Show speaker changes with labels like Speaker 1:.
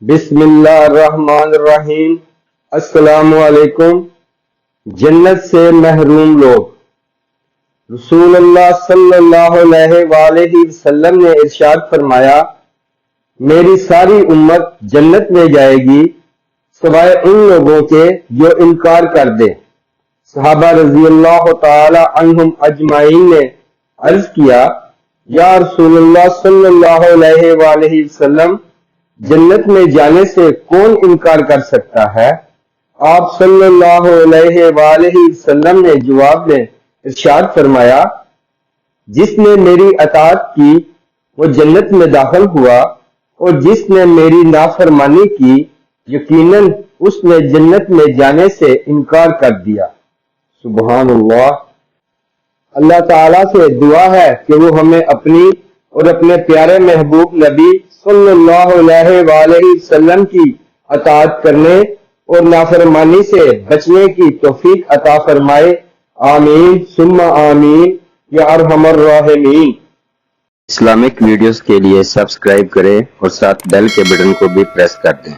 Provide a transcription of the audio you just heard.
Speaker 1: بسم اللہ الرحمن الرحیم۔ السلام علیکم۔ جنت سے محروم لوگ۔ رسول اللہ صلی اللہ علیہ وآلہ وسلم نے ارشاد فرمایا، میری ساری امت جنت میں جائے گی سوائے ان لوگوں کے جو انکار کر دے۔ صحابہ رضی اللہ تعالی عنہم اجمعین نے عرض کیا، یا رسول اللہ صلی اللہ علیہ وآلہ وسلم، جنت میں جانے سے کون انکار کر سکتا ہے؟ آپ صلی اللہ علیہ وآلہ وسلم نے جواب میں ارشاد فرمایا، جس نے میری اطاعت کی وہ جنت میں داخل ہوا، اور جس نے میری نافرمانی کی یقیناً اس نے جنت میں جانے سے انکار کر دیا۔ سبحان اللہ۔ اللہ تعالیٰ سے دعا ہے کہ وہ ہمیں اپنی اور اپنے پیارے محبوب نبی صلی اللہ علیہ وآلہ وسلم کی اطاعت کرنے اور نافرمانی سے بچنے کی توفیق عطا فرمائے۔ آمین ثم آمین یا ارحم الراحمین۔
Speaker 2: اسلامک ویڈیوز کے لیے سبسکرائب کریں اور ساتھ بیل کے بٹن کو بھی پریس کر دیں۔